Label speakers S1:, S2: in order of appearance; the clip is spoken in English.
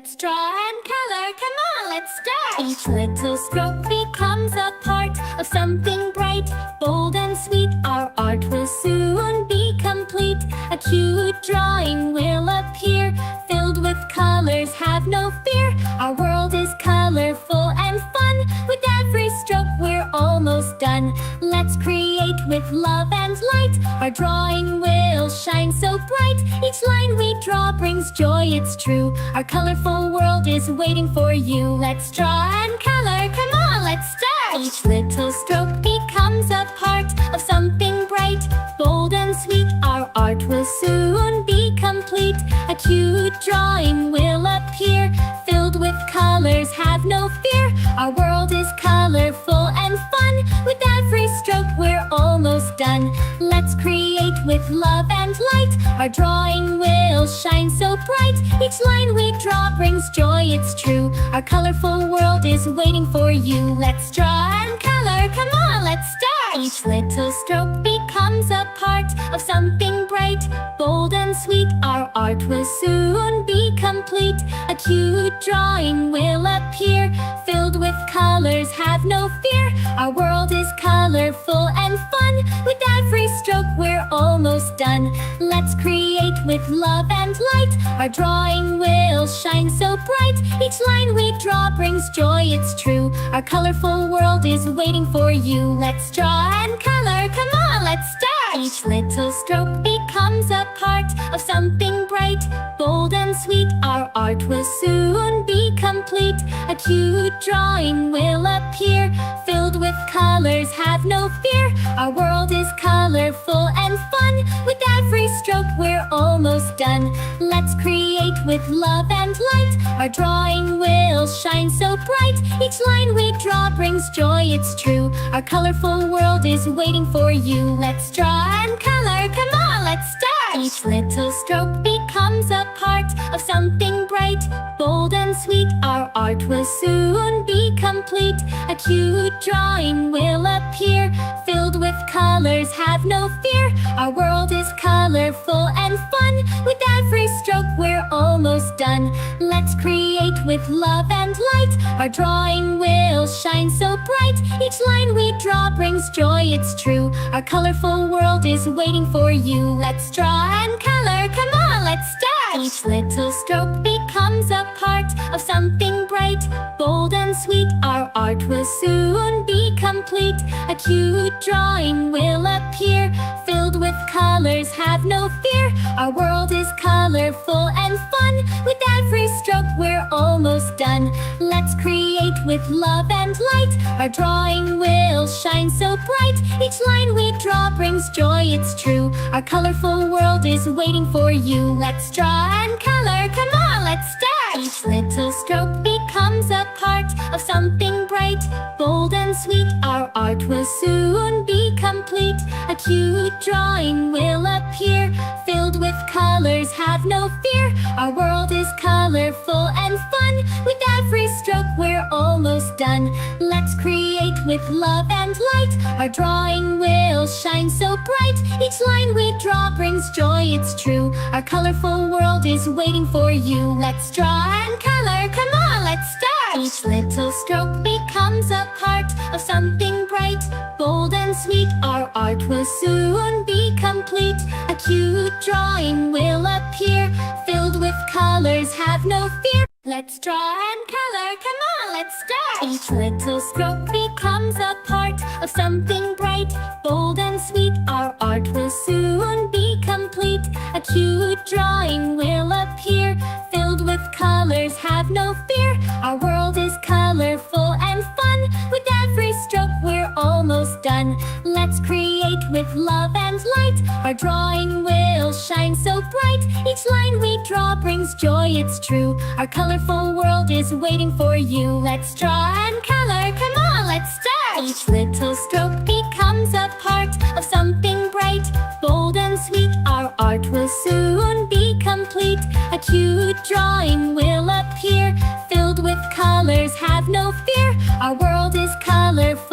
S1: Let's draw and color, come on, let's start! Each little stroke becomes a part of something bright, bold and sweet. Our art will soon be complete. A cute drawing will appear, filled with colors, have no fear. Our world is colorful and fun. With every stroke we're almost done. Let's create with love and light. Our drawing will shine so bright. Each line we draw brings joy, it's true. Our colorful world is waiting for you. Let's draw and color, come on, let's start! Each little stroke becomes a part of something bright, bold and sweet. Our art will soon be complete. A cute drawing will appear, filled with colors, have no fear. Our world is colorful and fun. With every stroke we're almost done. Let's create with love and light. Our drawing will shine so bright. Each line we draw brings joy, it's true. Our colorful world is waiting for you. Let's draw and color, come on, let's start! Each little stroke becomes a part of something bright, bold and sweet. Our art will soon be complete. A cute drawing will appear, filled with colors, have no fear. Our world is colorful and fun. With every stroke we're almost done. Let's create with love and light. Our drawing will shine so bright. Each line we draw brings joy, it's true. Our colorful world is waiting for you. Let's draw and color, come on, let's start! Each little stroke becomes a part of something bright, bold and sweet. Our art will soon be complete. A cute drawing will appear, filled with colors, have no fear. Our world is colorful and fun. With every stroke we're almost done. Let's create with love and light. Our drawing will shine so bright. Each line we draw brings joy, it's true. Our colorful world is waiting for you. Let's draw and color, come on, let's start! Each little stroke becomes a part of something bright, bold and sweet. Our art will soon be complete. A cute drawing will appear, filled with colors, have no fear. Our world is colorful and fun. With every stroke we're almost done. Let's create with love and light. Our drawing will shine so bright. Each line we draw brings joy, it's true. Our colorful world is waiting for you. Let's draw and color, come on, let's start! Each little stroke becomes a part of something bright, bold and sweet. Our art will soon be complete. A cute drawing will appear, filled with colors, have no fear. Our world is colorful and fun. With every stroke we're almost done. Let's create with love and light. Our drawing will shine so bright. Each line we draw brings joy, it's true. Our colorful world is waiting for you. Let's draw and color, come on, let's start! Each little stroke becomes a part of something bright, bold and sweet. Our art will soon be complete. A cute drawing will appear, filled with colors, have no fear. Our world is colorful and fun. With every stroke we're almost done. Let's create with love and light. Our drawing will shine so bright. Each line we draw brings joy, it's true. Our colorful world is waiting for you. Let's draw and color, come on, let's start! Each little stroke becomes a part of something bright, bold and sweet. Our art will soon be complete. A cute drawing will appear, filled with colors, have no fear. Let's draw and color, come on, let's start! Each little stroke becomes a part of something bright, bold and sweet. Our art will soon be complete. A cute drawing will appear, filled with colors, have no fear. Our world is colorful and fun. With every stroke we're almost done. Let's create with love and light. Our drawing will shine so bright. Each line we draw brings joy, it's true. Our colorful world is waiting for you. Let's draw and color, come on, let's start! Each little stroke becomes a part of something bright, bold and sweet. Our art will soon be complete. A cute drawing will appear, filled with colors, have no fear. Our world is colorful